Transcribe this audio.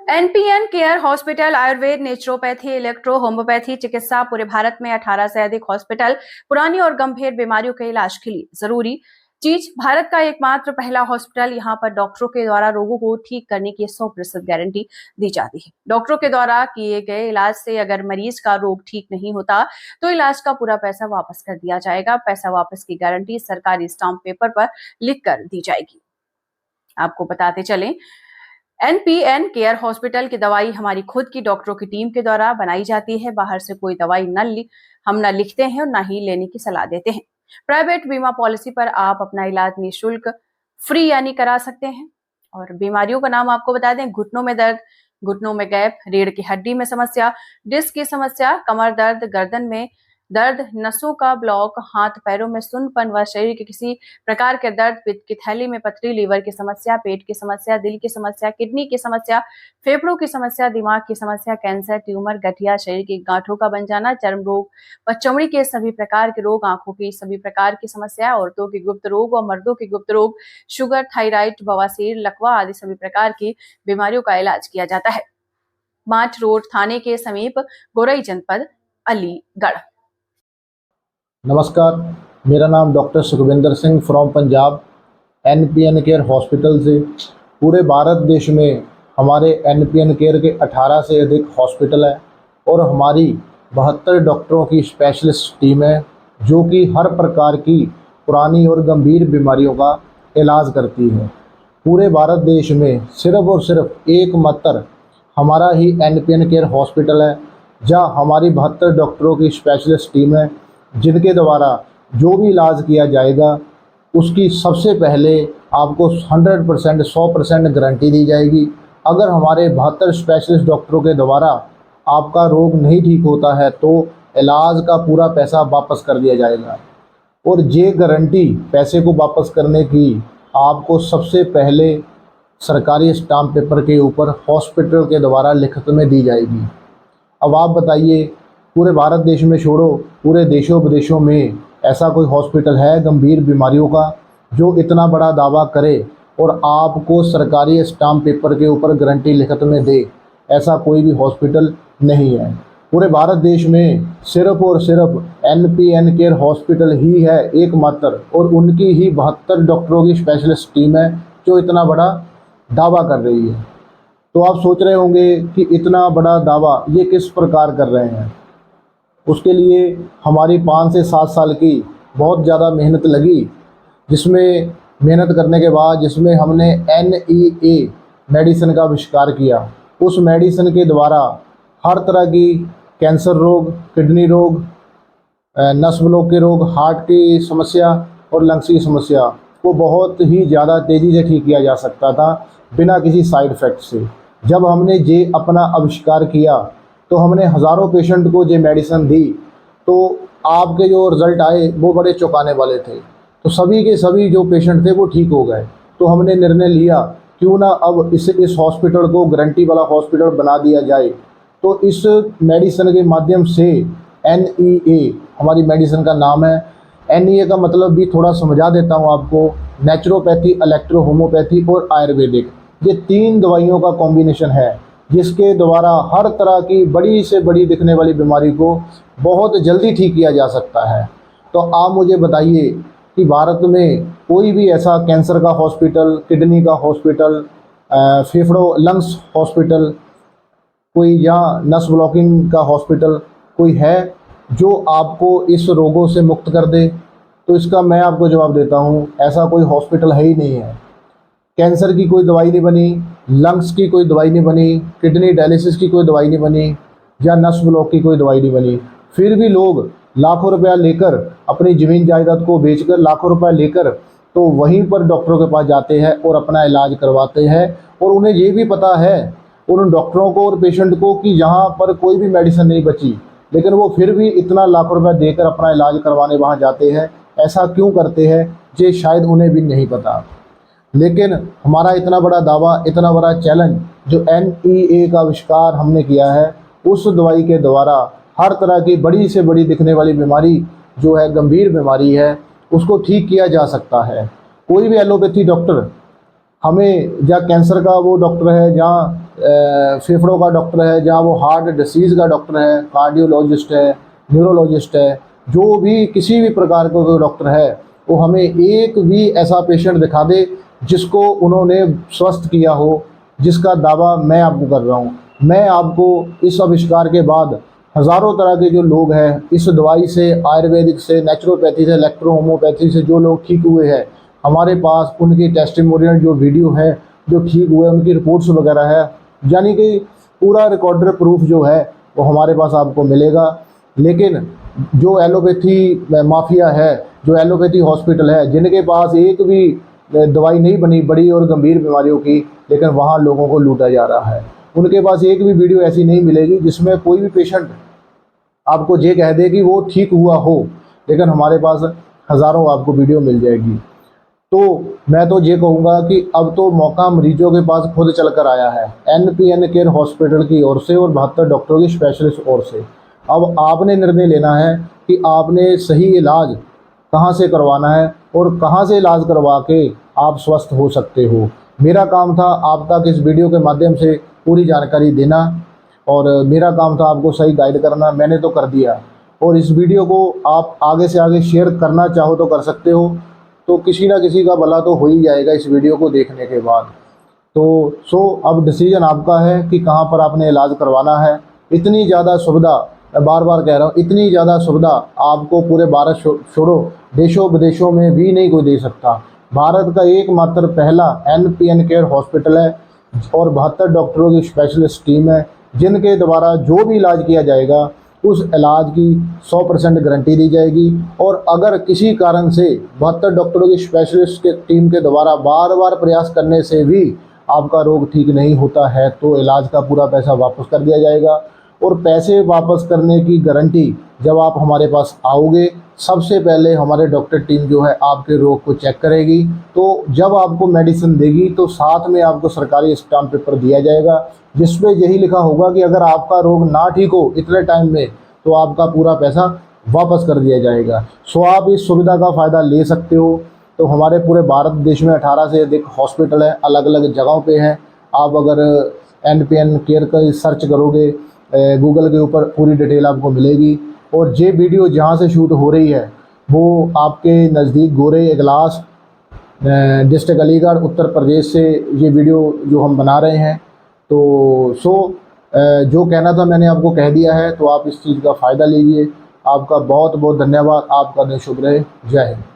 NPN care hospital Ayurveda, naturopathy, electro homeopathy चिकित्सा पूरे भारत में 18 से अधिक हॉस्पिटल पुरानी और गंभीर बीमारियों के इलाज के लिए जरूरी चीज। भारत का एकमात्र पहला हॉस्पिटल। यहाँ पर डॉक्टरों के द्वारा रोगों को ठीक करने की 100% गारंटी दी जाती है। डॉक्टरों के द्वारा किए गए इलाज से अगर मरीज का रोग ठीक नहीं होता तो इलाज का पूरा पैसा वापस कर दिया जाएगा। पैसा वापस की गारंटी सरकारी स्टाम्प पेपर पर लिख कर दी जाएगी। आपको बताते चलें, एनपीएन केयर हॉस्पिटल की दवाई हमारी खुद की डॉक्टरों की टीम के द्वारा बनाई जाती है। बाहर से कोई दवाई हम न लिखते हैं और न ही लेने की सलाह देते हैं। प्राइवेट बीमा पॉलिसी पर आप अपना इलाज निःशुल्क फ्री यानी करा सकते हैं। और बीमारियों का नाम आपको बता दें, घुटनों में दर्द, घुटनों में गैप, रीढ़ की हड्डी में समस्या, डिस्क की समस्या, कमर दर्द, गर्दन में दर्द, नसों का ब्लॉक, हाथ पैरों में सुन्नपन व शरीर के किसी प्रकार के दर्द, पित्त की थैली में पथरी, लीवर की समस्या, पेट की समस्या, दिल की समस्या, किडनी की समस्या, फेफड़ों की समस्या, दिमाग की समस्या, कैंसर, ट्यूमर, गठिया, शरीर की गांठों का बन जाना, चर्म रोग व चमड़ी के सभी प्रकार के रोग, आंखों की सभी प्रकार की समस्या, औरतों के गुप्त रोग और मर्दों के गुप्त रोग, शुगर, थायराइड, बवासीर, लकवा आदि सभी प्रकार की बीमारियों का इलाज किया जाता है। माठ रोड थाने के समीप, गोरई जनपद, अलीगढ़। नमस्कार, मेरा नाम doctor Sukhwinder Singh from Punjab. NPN care hospital से पूरे भारत देश में हमारे एनपीएन केयर के 18 से अधिक हॉस्पिटल है और हमारी 72 डॉक्टरों की स्पेशलिस्ट टीम है जो कि हर प्रकार की पुरानी और गंभीर बीमारियों का इलाज करती है। पूरे भारत देश में सिर्फ और सिर्फ एकमात्र हमारा ही एनपीएन केयर हॉस्पिटल है जहाँ हमारी 72 डॉक्टरों की स्पेशलिस्ट टीम है जिनके द्वारा जो भी इलाज किया जाएगा उसकी सबसे पहले आपको 100% गारंटी दी जाएगी। अगर हमारे 72 स्पेशलिस्ट डॉक्टरों के द्वारा आपका रोग नहीं ठीक होता है तो इलाज का पूरा पैसा वापस कर दिया जाएगा। और ये गारंटी पैसे को वापस करने की आपको सबसे पहले सरकारी स्टाम्प पेपर के ऊपर हॉस्पिटल के द्वारा लिखित में दी जाएगी। अब आप बताइए, पूरे भारत देश में छोड़ो, पूरे देशों विदेशों में ऐसा कोई हॉस्पिटल है गंभीर बीमारियों का जो इतना बड़ा दावा करे और आपको सरकारी स्टाम्प पेपर के ऊपर गारंटी लिखित में दे? ऐसा कोई भी हॉस्पिटल नहीं है। पूरे भारत देश में सिर्फ और सिर्फ एनपीएन केयर हॉस्पिटल ही है एकमात्र, और उनकी ही 72 डॉक्टरों की स्पेशलिस्ट टीम है जो इतना बड़ा दावा कर रही है। तो आप सोच रहे होंगे कि इतना बड़ा दावा ये किस प्रकार कर रहे हैं। उसके लिए हमारी 5 से 7 साल की बहुत ज़्यादा मेहनत लगी, जिसमें मेहनत करने के बाद जिसमें हमने NEA मेडिसिन का आविष्कार किया। उस मेडिसिन के द्वारा हर तरह की कैंसर रोग, किडनी रोग, नस ब्लॉक के रोग, हार्ट की समस्या और लंग्स की समस्या को बहुत ही ज़्यादा तेज़ी से ठीक किया जा सकता था बिना किसी साइड इफ़ेक्ट से। जब हमने ये अपना आविष्कार किया तो हमने हज़ारों पेशेंट को ये मेडिसिन दी, तो आपके जो रिज़ल्ट आए वो बड़े चौंकाने वाले थे। तो सभी के सभी जो पेशेंट थे वो ठीक हो गए। तो हमने निर्णय लिया क्यों ना अब इस हॉस्पिटल को गारंटी वाला हॉस्पिटल बना दिया जाए। तो इस मेडिसिन के माध्यम से NEA हमारी मेडिसिन का नाम है। NEA का मतलब भी थोड़ा समझा देता हूँ आपको। नेचुरोपैथी, इलेक्ट्रो होम्योपैथी और आयुर्वेदिक, ये 3 दवाइयों का कॉम्बिनेशन है जिसके द्वारा हर तरह की बड़ी से बड़ी दिखने वाली बीमारी को बहुत जल्दी ठीक किया जा सकता है। तो आप मुझे बताइए कि भारत में कोई भी ऐसा कैंसर का हॉस्पिटल, किडनी का हॉस्पिटल, फेफड़ों लंग्स हॉस्पिटल, कोई या नस ब्लॉकिंग का हॉस्पिटल कोई है जो आपको इस रोगों से मुक्त कर दे? तो इसका मैं आपको जवाब देता हूँ, ऐसा कोई हॉस्पिटल है ही नहीं है। कैंसर की कोई दवाई नहीं बनी, लंग्स की कोई दवाई नहीं बनी, किडनी डायलिसिस की कोई दवाई नहीं बनी, या नस ब्लॉक की कोई दवाई नहीं बनी। फिर भी लोग लाखों रुपया लेकर, अपनी ज़मीन जायदाद को बेचकर लाखों रुपया लेकर तो वहीं पर डॉक्टरों के पास जाते हैं और अपना इलाज करवाते हैं। और उन्हें ये भी पता है उन डॉक्टरों को और पेशेंट को कि यहाँ पर कोई भी मेडिसिन नहीं बची, लेकिन वो फिर भी इतना लाखों रुपया देकर अपना इलाज करवाने वहाँ जाते हैं। ऐसा क्यों करते हैं ये शायद उन्हें भी नहीं पता। लेकिन हमारा इतना बड़ा दावा, इतना बड़ा चैलेंज जो NEA का आविष्कार हमने किया है, उस दवाई के द्वारा हर तरह की बड़ी से बड़ी दिखने वाली बीमारी जो है गंभीर बीमारी है उसको ठीक किया जा सकता है। कोई भी एलोपैथी डॉक्टर हमें, या कैंसर का वो डॉक्टर है जहाँ फेफड़ों का डॉक्टर है, जहाँ वो हार्ट डिसीज़ का डॉक्टर है, कार्डियोलॉजिस्ट है, न्यूरोलॉजिस्ट है, जो भी किसी भी प्रकार का कोई डॉक्टर है, वो हमें एक भी ऐसा पेशेंट दिखा दे जिसको उन्होंने स्वस्थ किया हो, जिसका दावा मैं आपको कर रहा हूँ। मैं आपको इस आविष्कार के बाद हज़ारों तरह के जो लोग हैं, इस दवाई से, आयुर्वेदिक से, नेचुरोपैथी से, इलेक्ट्रो होम्योपैथी से जो लोग ठीक हुए हैं, हमारे पास उनकी टेस्टिमोनियल जो वीडियो है, जो ठीक हुए उनकी रिपोर्ट्स वगैरह है, यानी कि पूरा रिकॉर्डेड प्रूफ जो है वो हमारे पास आपको मिलेगा। लेकिन जो एलोपैथी माफिया है, जो एलोपैथी हॉस्पिटल है, जिनके पास एक भी दवाई नहीं बनी बड़ी और गंभीर बीमारियों की, लेकिन वहाँ लोगों को लूटा जा रहा है, उनके पास एक भी वीडियो ऐसी नहीं मिलेगी जिसमें कोई भी पेशेंट आपको ये कह दे कि वो ठीक हुआ हो, लेकिन हमारे पास हज़ारों आपको वीडियो मिल जाएगी। तो मैं तो ये कहूँगा कि अब तो मौका मरीजों के पास खुद चल कर आया है, NPN केयर हॉस्पिटल की ओर से और 72 डॉक्टरों की स्पेशलिस्ट ओर से। अब आपने निर्णय लेना है कि आपने सही इलाज कहाँ से करवाना है और कहाँ से इलाज करवा के आप स्वस्थ हो सकते हो। मेरा काम था आप तक इस वीडियो के माध्यम से पूरी जानकारी देना, और मेरा काम था आपको सही गाइड करना, मैंने तो कर दिया। और इस वीडियो को आप आगे से आगे शेयर करना चाहो तो कर सकते हो, तो किसी ना किसी का भला तो हो ही जाएगा इस वीडियो को देखने के बाद। तो अब डिसीजन आपका है कि कहाँ पर आपने इलाज करवाना है। इतनी ज़्यादा सुविधा, मैं बार बार कह रहा हूँ, इतनी ज़्यादा सुविधा आपको पूरे भारत छोड़ो देशों विदेशों में भी नहीं कोई दे सकता। भारत का एकमात्र पहला NPN केयर हॉस्पिटल है और 72 डॉक्टरों की स्पेशलिस्ट टीम है, जिनके द्वारा जो भी इलाज किया जाएगा उस इलाज की 100% गारंटी दी जाएगी। और अगर किसी कारण से 72 डॉक्टरों की स्पेशलिस्ट के टीम के द्वारा बार बार प्रयास करने से भी आपका रोग ठीक नहीं होता है, तो इलाज का पूरा पैसा वापस कर दिया जाएगा। और पैसे वापस करने की गारंटी जब आप हमारे पास आओगे, सबसे पहले हमारे डॉक्टर टीम जो है आपके रोग को चेक करेगी। तो जब आपको मेडिसिन देगी तो साथ में आपको सरकारी स्टाम्प पेपर दिया जाएगा, जिसमें यही लिखा होगा कि अगर आपका रोग ना ठीक हो इतने टाइम में तो आपका पूरा पैसा वापस कर दिया जाएगा। सो आप इस सुविधा का फ़ायदा ले सकते हो। तो हमारे पूरे भारत देश में 18 से अधिक हॉस्पिटल हैं, अलग अलग जगहों पे हैं। आप अगर NPN केयर का सर्च करोगे गूगल के ऊपर, पूरी डिटेल आपको मिलेगी। और ये वीडियो जहाँ से शूट हो रही है वो आपके नज़दीक गोरे इगलास डिस्ट्रिक्ट अलीगढ़ उत्तर प्रदेश से ये वीडियो जो हम बना रहे हैं। तो जो कहना था मैंने आपको कह दिया है, तो आप इस चीज़ का फ़ायदा लीजिए। आपका बहुत बहुत धन्यवाद। आपका दिन शुभ रहे। जय हिंद।